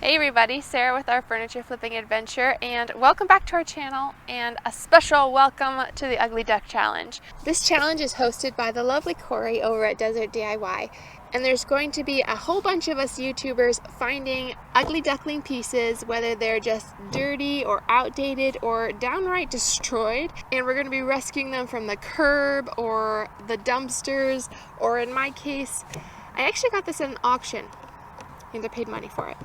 Hey everybody, Sarah with our furniture flipping adventure, and welcome back to our channel, and a special welcome to the Ugly Duck Challenge. This challenge is hosted by the lovely Corey over at Desert DIY, and there's going to be a whole bunch of us YouTubers finding ugly duckling pieces, whether they're just dirty or outdated or downright destroyed, and we're going to be rescuing them from the curb or the dumpsters, or in my case, I actually got this at an auction and I paid money for it.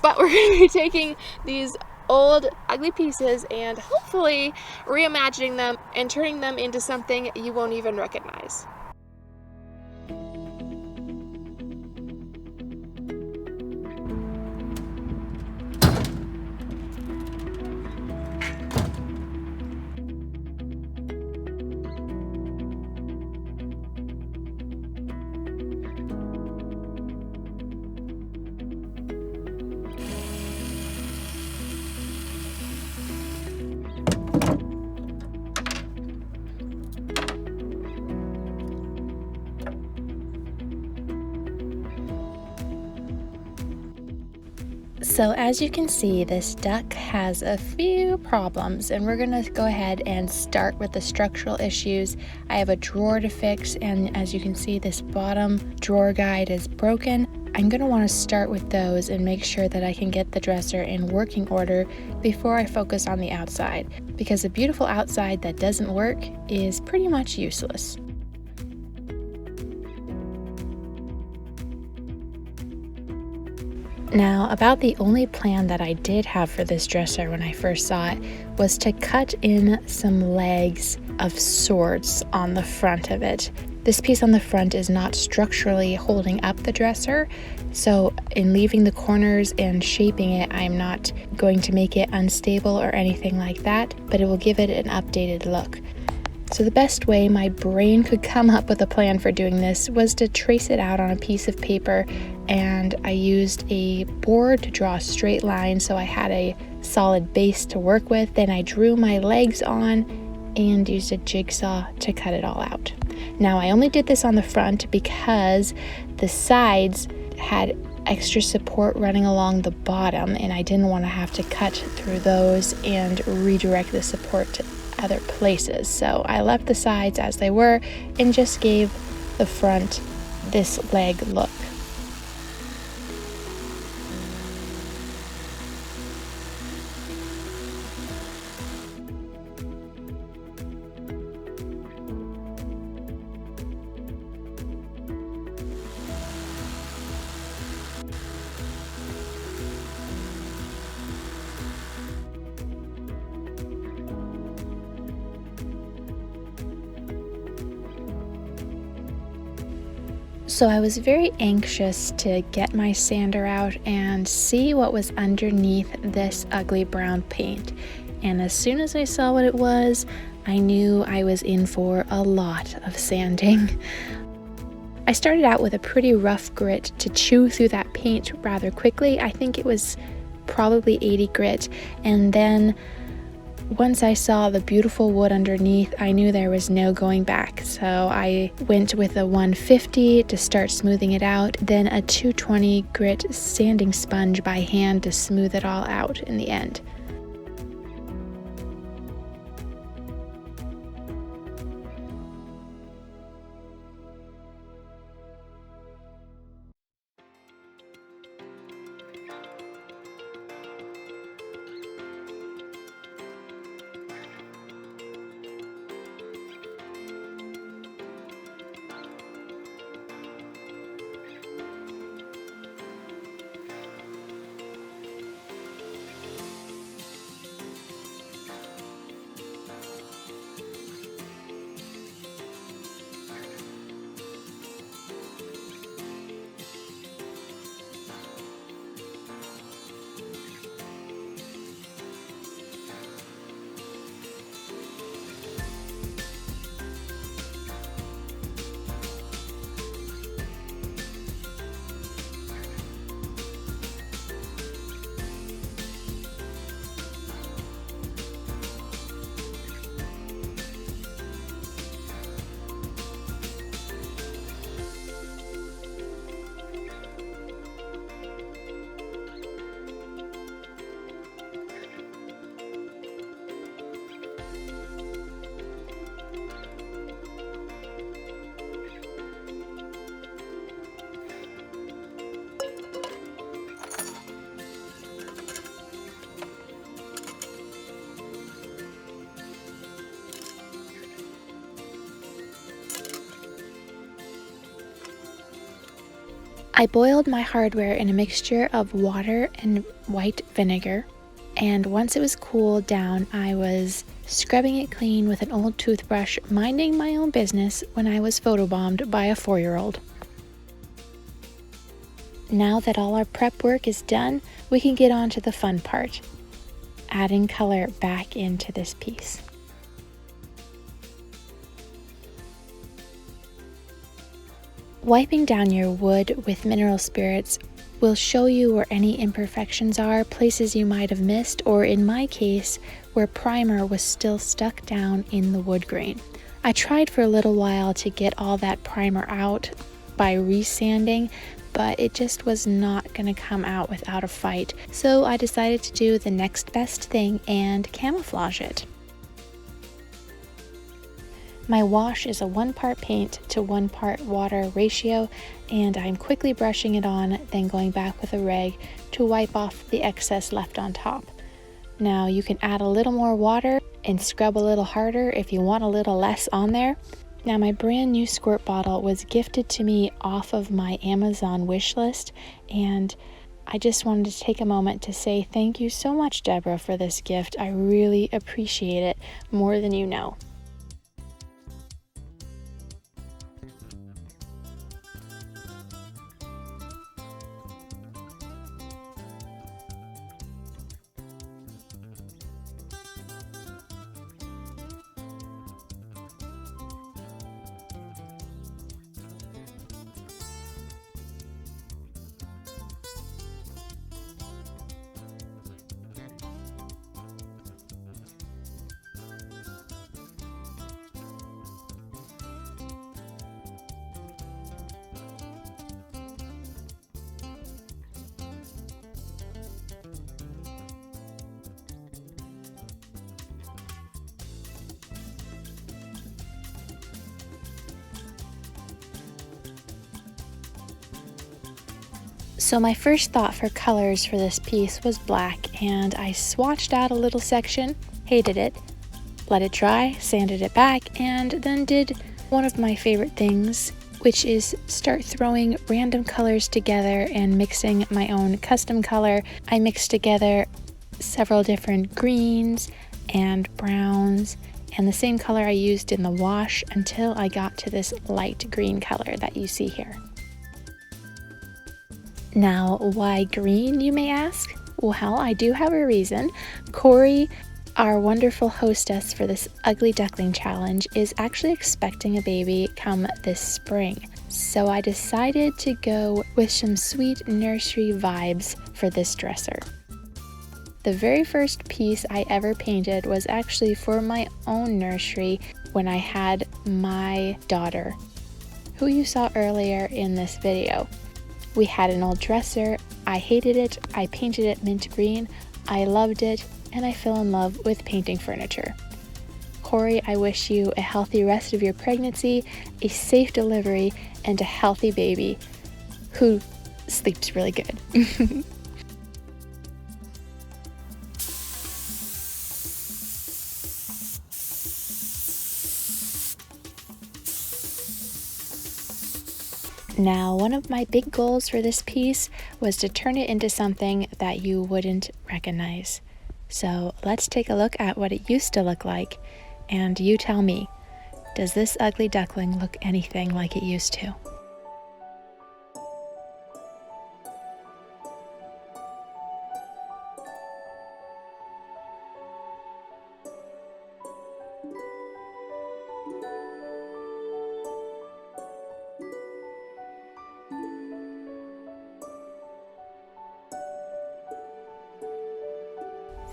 But we're going to be taking these old ugly pieces and hopefully reimagining them and turning them into something you won't even recognize. So as you can see, this duck has a few problems, and we're gonna go ahead and start with the structural issues. I have a drawer to fix, and as you can see, this bottom drawer guide is broken. I'm gonna wanna start with those and make sure that I can get the dresser in working order before I focus on the outside, because a beautiful outside that doesn't work is pretty much useless. Now, about the only plan that I did have for this dresser when I first saw it was to cut in some legs of sorts on the front of it. This piece on the front is not structurally holding up the dresser, so in leaving the corners and shaping it, I'm not going to make it unstable or anything like that, but it will give it an updated look. So the best way my brain could come up with a plan for doing this was to trace it out on a piece of paper, and I used a board to draw a straight line so I had a solid base to work with. Then I drew my legs on and used a jigsaw to cut it all out. Now I only did this on the front because the sides had extra support running along the bottom, and I didn't want to have to cut through those and redirect the support to other places. So I left the sides as they were and just gave the front this leg look. So I was very anxious to get my sander out and see what was underneath this ugly brown paint. And as soon as I saw what it was, I knew I was in for a lot of sanding. I started out with a pretty rough grit to chew through that paint rather quickly. I think it was probably 80 grit, and then once I saw the beautiful wood underneath, I knew there was no going back. So I went with a 150 to start smoothing it out, then a 220 grit sanding sponge by hand to smooth it all out in the end. I boiled my hardware in a mixture of water and white vinegar, and once it was cooled down, I was scrubbing it clean with an old toothbrush, minding my own business when I was photobombed by a 4-year-old. Now that all our prep work is done, we can get on to the fun part, adding color back into this piece. Wiping down your wood with mineral spirits will show you where any imperfections are, places you might have missed, or in my case, where primer was still stuck down in the wood grain. I tried for a little while to get all that primer out by resanding, but it just was not going to come out without a fight, so I decided to do the next best thing and camouflage it. My wash is a 1 part paint to 1 part water ratio, and I'm quickly brushing it on, then going back with a rag to wipe off the excess left on top. Now you can add a little more water and scrub a little harder if you want a little less on there. Now my brand new squirt bottle was gifted to me off of my Amazon wish list, and I just wanted to take a moment to say thank you so much, Deborah, for this gift. I really appreciate it more than you know. So my first thought for colors for this piece was black, and I swatched out a little section, hated it, let it dry, sanded it back, and then did one of my favorite things, which is start throwing random colors together and mixing my own custom color. I mixed together several different greens and browns and the same color I used in the wash until I got to this light green color that you see here. Now, why green, you may ask? Well, I do have a reason. Corey, our wonderful hostess for this Ugly Duckling Challenge, is actually expecting a baby come this spring. So I decided to go with some sweet nursery vibes for this dresser. The very first piece I ever painted was actually for my own nursery when I had my daughter, who you saw earlier in this video. We had an old dresser, I hated it, I painted it mint green, I loved it, and I fell in love with painting furniture. Corey, I wish you a healthy rest of your pregnancy, a safe delivery, and a healthy baby who sleeps really good. Now, one of my big goals for this piece was to turn it into something that you wouldn't recognize. So let's take a look at what it used to look like, and you tell me, does this ugly duckling look anything like it used to?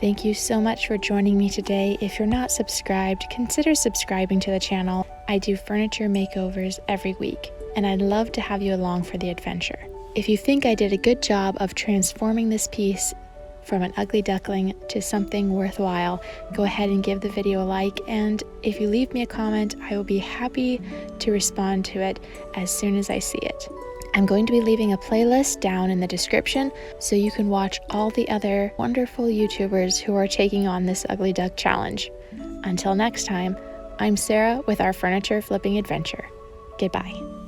Thank you so much for joining me today. If you're not subscribed, consider subscribing to the channel. I do furniture makeovers every week, and I'd love to have you along for the adventure. If you think I did a good job of transforming this piece from an ugly duckling to something worthwhile, go ahead and give the video a like, and if you leave me a comment, I will be happy to respond to it as soon as I see it. I'm going to be leaving a playlist down in the description so you can watch all the other wonderful YouTubers who are taking on this ugly duck challenge. Until next time, I'm Sarah with our furniture flipping adventure. Goodbye.